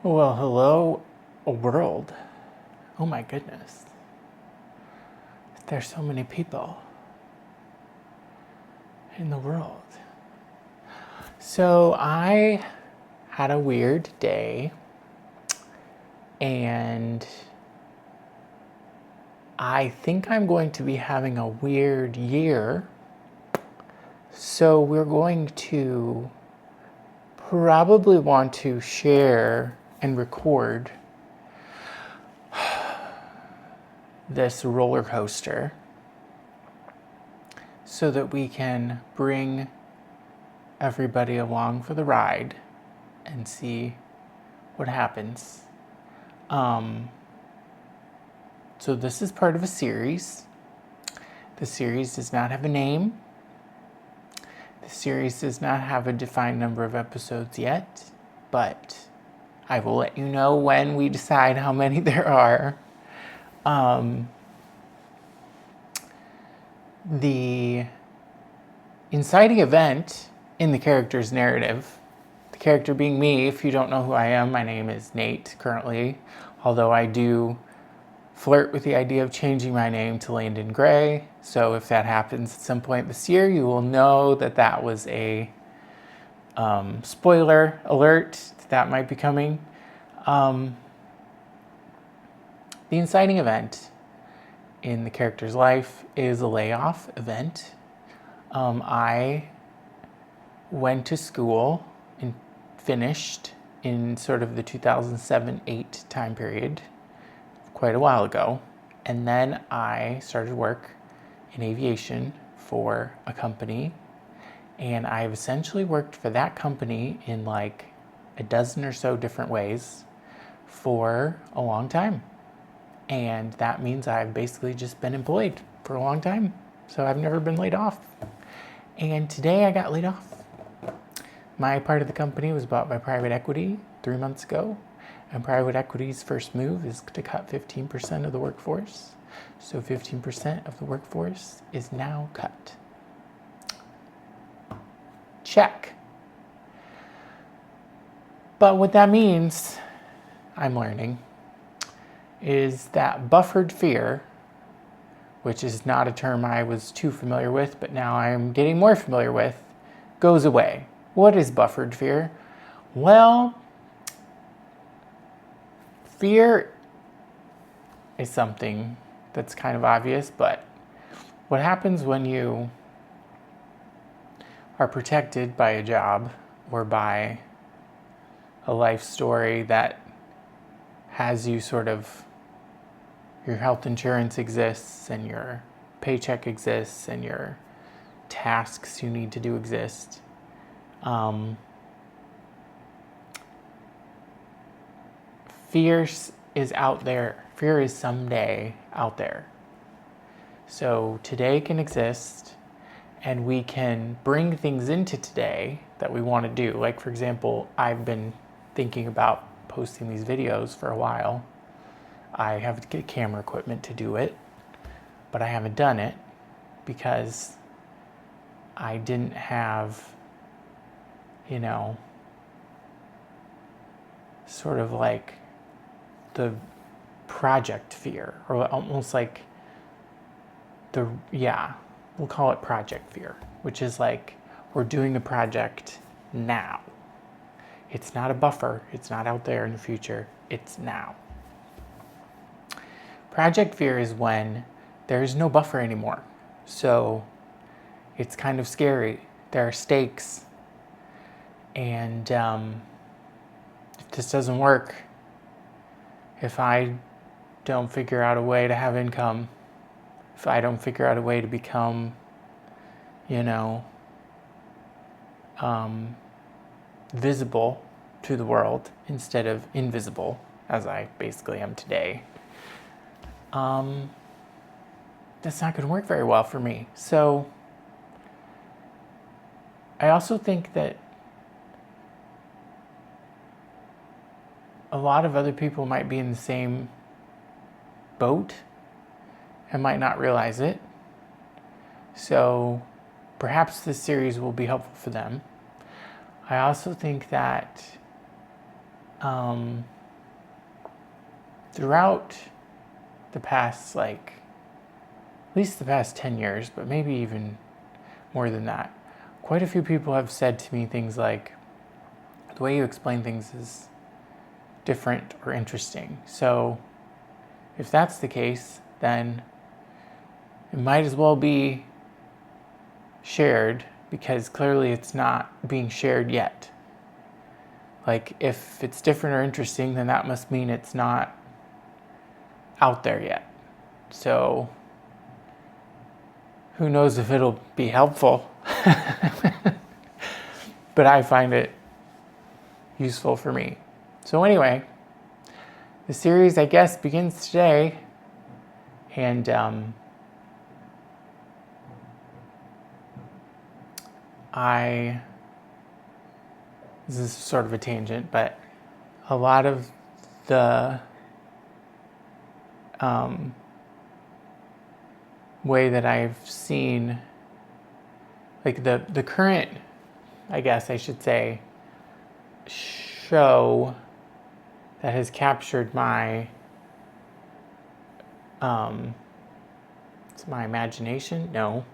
Well, hello, world. Oh my goodness. There's so many people in the world. So I had a weird day and I think I'm going to be having a weird year. So we're going to probably want to share and record this roller coaster so that we can bring everybody along for the ride and see what happens. So this is part of a series. The series does not have a name. The series does not have a defined number of episodes yet, but I will let you know when we decide how many there are. The inciting event in the character's narrative, the character being me, if you don't know who I am, my name is Nate currently, although I do flirt with the idea of changing my name to Landon Gray. So if that happens at some point this year, you will know that that was a spoiler alert that might be coming. The inciting event in the character's life is a layoff event. I went to school and finished in sort of the 2007-8 time period, quite a while ago. And then I started work in aviation for a company. And I've essentially worked for that company in like a dozen or so different ways for a long time. And that means I've basically just been employed for a long time. So I've never been laid off. And today I got laid off. My part of the company was bought by private equity 3 months ago. And private equity's first move is to cut 15% of the workforce. So 15% of the workforce is now cut. Check. But what that means, I'm learning, is that buffered fear, which is not a term I was too familiar with, but now I'm getting more familiar with, goes away. What is buffered fear? Well, fear is something that's kind of obvious, but what happens when you are protected by a job or by a life story that has you sort of, your health insurance exists and your paycheck exists and your tasks you need to do exist. Fear is out there. Fear is someday out there. So today can exist and we can bring things into today that we want to do. Like, for example, I've been thinking about posting these videos for a while. I have to get camera equipment to do it, but I haven't done it because I didn't have, sort of like the project fear, or almost like we'll call it project fear, which is like we're doing a project now. It's not a buffer. It's not out there in the future. It's now. Project fear is when there is no buffer anymore. So it's kind of scary. There are stakes. And if this doesn't work, if I don't figure out a way to have income, if I don't figure out a way to become, visible to the world instead of invisible, as I basically am today, that's not going to work very well for me. So I also think that a lot of other people might be in the same boat and might not realize it. So perhaps this series will be helpful for them. I also think that throughout the past, like, at least the past 10 years, but maybe even more than that, quite a few people have said to me things like, the way you explain things is different or interesting. So if that's the case, then it might as well be shared, because clearly it's not being shared yet. Like, if it's different or interesting, then that must mean it's not out there yet. So who knows if it'll be helpful. But I find it useful for me. So anyway, the series, I guess, begins today. And this is sort of a tangent, but a lot of the way that I've seen, like the current, I guess I should say, show that has captured my it's my imagination? No.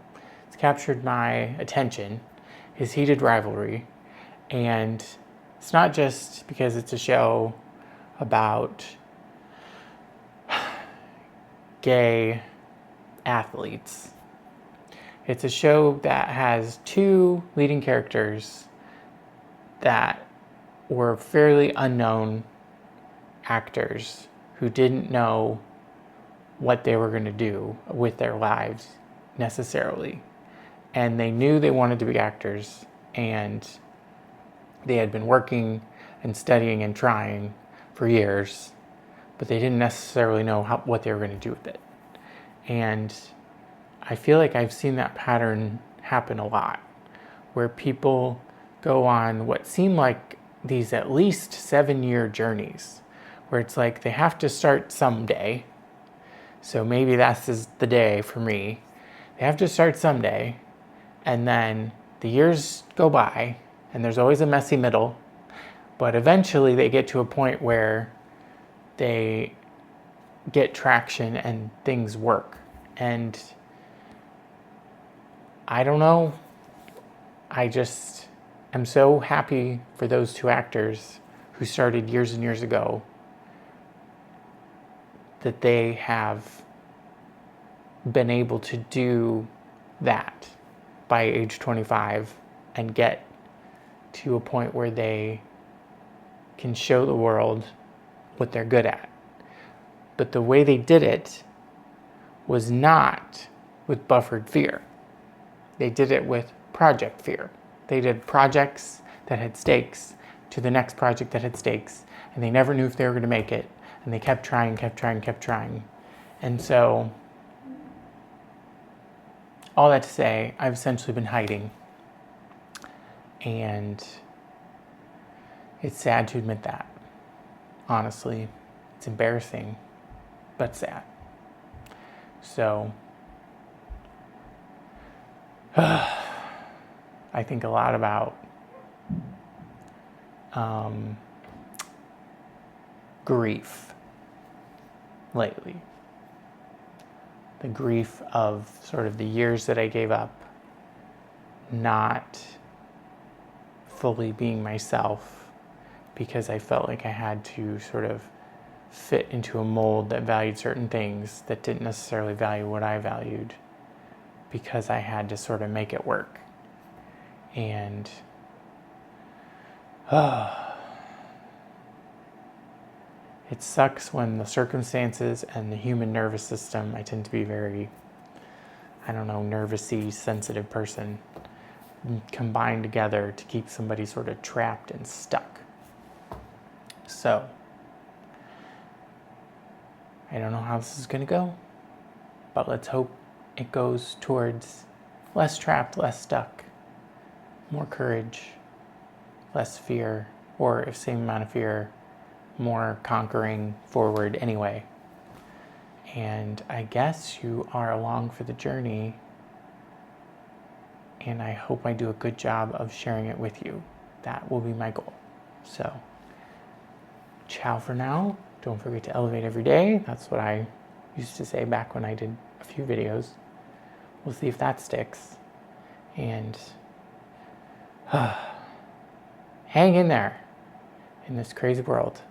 It's captured my attention, is Heated Rivalry. And it's not just because it's a show about gay athletes. It's a show that has two leading characters that were fairly unknown actors who didn't know what they were going to do with their lives necessarily. And they knew they wanted to be actors, and they had been working and studying and trying for years, but they didn't necessarily know what they were going to do with it. And I feel like I've seen that pattern happen a lot, where people go on what seem like these at least 7-year journeys, where it's like they have to start someday. So maybe that's the day for me. They have to start someday, and then the years go by, and there's always a messy middle, but eventually they get to a point where they get traction and things work. And I don't know, I just am so happy for those two actors who started years and years ago, that they have been able to do that by age 25 and get to a point where they can show the world what they're good at. But the way they did it was not with buffered fear. They did it with project fear. They did projects that had stakes to the next project that had stakes, and they never knew if they were going to make it, and they kept trying. And so, all that to say, I've essentially been hiding, and it's sad to admit that. Honestly, it's embarrassing, but sad. So, I think a lot about grief lately. The grief of sort of the years that I gave up not fully being myself, because I felt like I had to sort of fit into a mold that valued certain things that didn't necessarily value what I valued, because I had to sort of make it work. And it sucks when the circumstances and the human nervous system, I tend to be very, nervous-y, sensitive person, combine together to keep somebody sort of trapped and stuck. So, I don't know how this is going to go, but let's hope it goes towards less trapped, less stuck, more courage, less fear, or if same amount of fear, more conquering forward anyway. And I guess you are along for the journey, and I hope I do a good job of sharing it with you. That will be my goal. So, ciao for now. Don't forget to elevate every day. That's what I used to say back when I did a few videos. We'll see if that sticks. And hang in there in this crazy world.